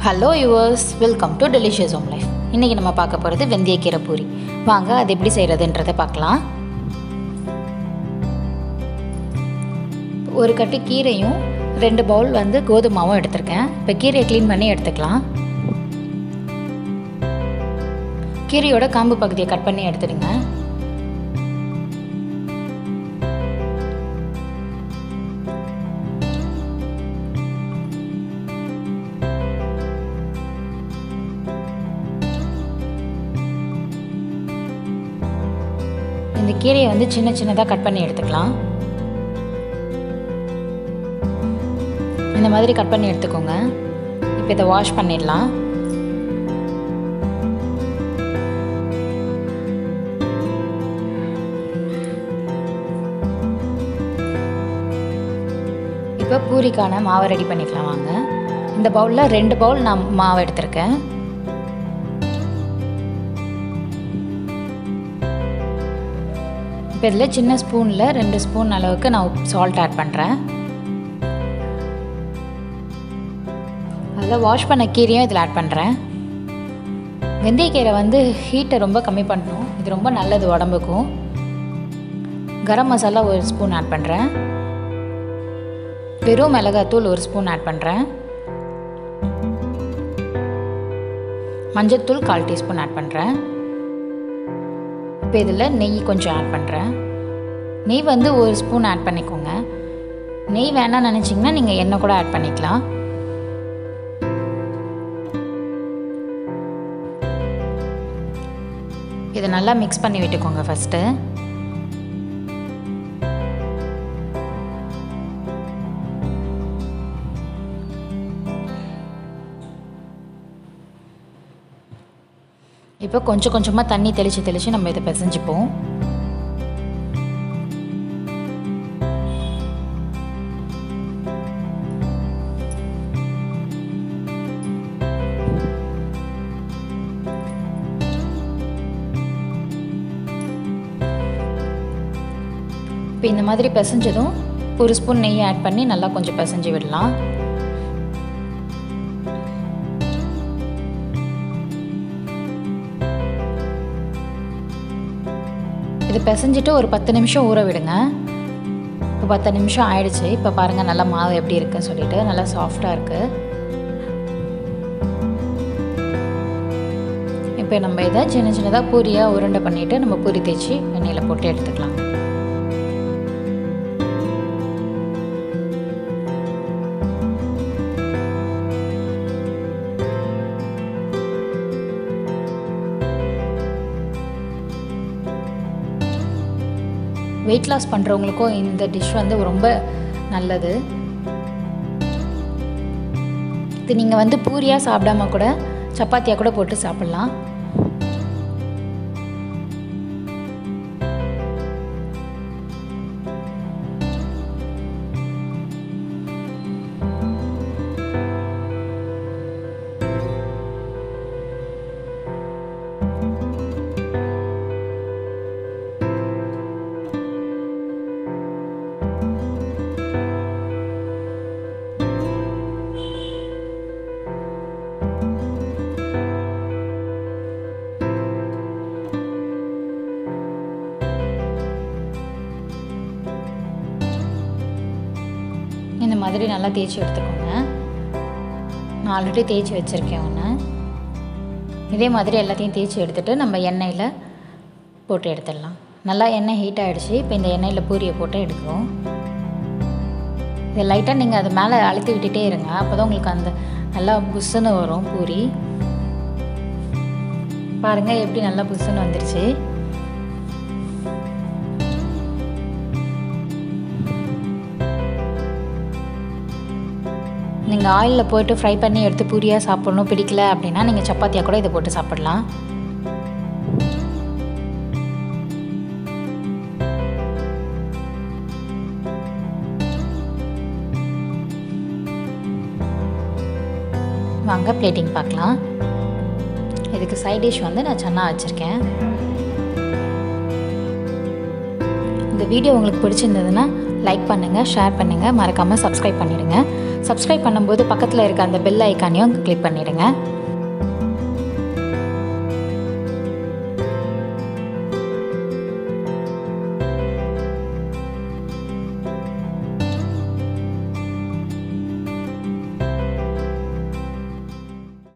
Hello viewers, welcome to Delicious Home Life. இன்னைக்கு நம்ம பார்க்க போறது வெந்தய கீரை பூரி. வாங்க அது எப்படி செய்யறதுன்றதை பார்க்கலாம். ஒரு கட்டு கீரையும் 2 பவுல் கோதுமை மாவும் எடுத்துர்க்கேன். இப்போ கீரையை க்ளீன் பண்ணி எடுத்துக்கலாம். கீரையோட காம்பு பகுதியை கட் பண்ணி எடுத்துடுங்க. இந்த கீரையை சின்ன சின்னதாக கட் பண்ணி எடுத்துக்கலாம். இந்த மாதிரி கட் பண்ணி எடுத்துக்கோங்க. இப்போ இதை வாஷ் பண்ணிடலாம். இப்போ பூரிக்கான மாவை ரெடி பண்ணிக்கலாம் வாங்க. இந்த பவுலில் 2 பவுல் நான் மாவு எடுத்திருக்கேன். இப்போ இதில் சின்ன ஸ்பூனில் 2 ஸ்பூன் அளவுக்கு நான் சால்ட் ஆட் பண்ணுறேன். அதில் வாஷ் பண்ண கீரையும் இதில் ஆட் பண்ணுறேன். வெந்தயக்கீரை ஹீட்டை ரொம்ப கம்மி பண்ணணும். இது ரொம்ப நல்லது உடம்புக்கும். கரம் மசாலா 1 ஸ்பூன் ஆட் பண்ணுறேன். வெறும் மிளகாத்தூள் 1 ஸ்பூன் ஆட் பண்ணுறேன். மஞ்சத்தூள் 1/4 டீஸ்பூன் ஆட் பண்ணுறேன். இப்போ இதில் நெய் கொஞ்சம் ஆட் பண்ணுறேன். நெய் 1 ஸ்பூன் ஆட் பண்ணிக்கோங்க. நெய் வேணாம்னு நினச்சிங்கன்னா நீங்கள் எண்ணெய் கூட ஆட் பண்ணிக்கலாம். இதை நல்லா மிக்ஸ் பண்ணி விட்டுக்கோங்க ஃபஸ்ட்டு. இப்போ கொஞ்சம் கொஞ்சமாக தண்ணி தெளித்து நம்ம இதை பிசைஞ்சிப்போம். இப்போ இந்த மாதிரி பிசைஞ்சதும் 1 ஸ்பூன் நெய் ஆட் பண்ணி நல்லா கொஞ்சம் பிசைஞ்சு விடலாம். இது பிசைஞ்சிட்டு ஒரு 10 நிமிஷம் ஊற விடுங்க. இப்போ 10 நிமிஷம் ஆயிடுச்சு. இப்போ பாருங்கள் நல்லா மாவு எப்படி இருக்குன்னு சொல்லிட்டு நல்லா சாஃப்டாக இருக்குது. இப்போ நம்ம இதை சின்ன சின்னதாக பூரியாக உருண்டை பண்ணிவிட்டு நம்ம பூரி தேய்ச்சி எண்ணெயில் போட்டு எடுத்துக்கலாம். வெயிட் லாஸ் பண்ணுறவங்களுக்கும் இந்த டிஷ் ரொம்ப நல்லது. இது நீங்கள் பூரியாக சாப்பிடாம கூட சப்பாத்தியாக கூட போட்டு சாப்பிட்லாம். இந்த மாதிரி நல்லா தேய்ச்சி எடுத்துக்கோங்க. நான் ஆல்ரெடி தேய்ச்சி வச்சுருக்கேன் ஒன்று. இதே மாதிரி எல்லாத்தையும் தேய்ச்சி எடுத்துகிட்டு நம்ம எண்ணெயில் போட்டு எடுத்துடலாம். நல்லா எண்ணெய் ஹீட் ஆகிடுச்சு. இப்போ இந்த எண்ணெயில் பூரியை போட்டு எடுக்கிறோம். இதை லைட்டாக நீங்கள் அது மேலே அழுத்தி விட்டுட்டே இருங்க. அப்போ தான் உங்களுக்கு நல்லா புஷ்ஷுன்னு வரும் பூரி. பாருங்கள் எப்படி நல்லா புஷ்ஷுன்னு வந்துருச்சு. நீங்கள் ஆயிலில் போய்ட்டு ஃப்ரை பண்ணி எடுத்து பூரியாக சாப்பிட்ணும் பிடிக்கல அப்படின்னா நீங்கள் சப்பாத்தியாக கூட இதை போட்டு சாப்பிடலாம். வாங்க பிளேட்டிங் பார்க்கலாம். இதுக்கு சைட் டிஷ் நான் சன்னா வச்சுருக்கேன். இந்த வீடியோ உங்களுக்கு பிடிச்சிருந்ததுன்னா லைக் பண்ணுங்கள், ஷேர் பண்ணுங்கள், மறக்காமல் சப்ஸ்கிரைப் பண்ணிடுங்க. சப்ஸ்கிரைப் பண்ணும்போது பக்கத்தில் இருக்க அந்த பெல் ஐக்கானையும் கிளிக் பண்ணிவிடுங்க.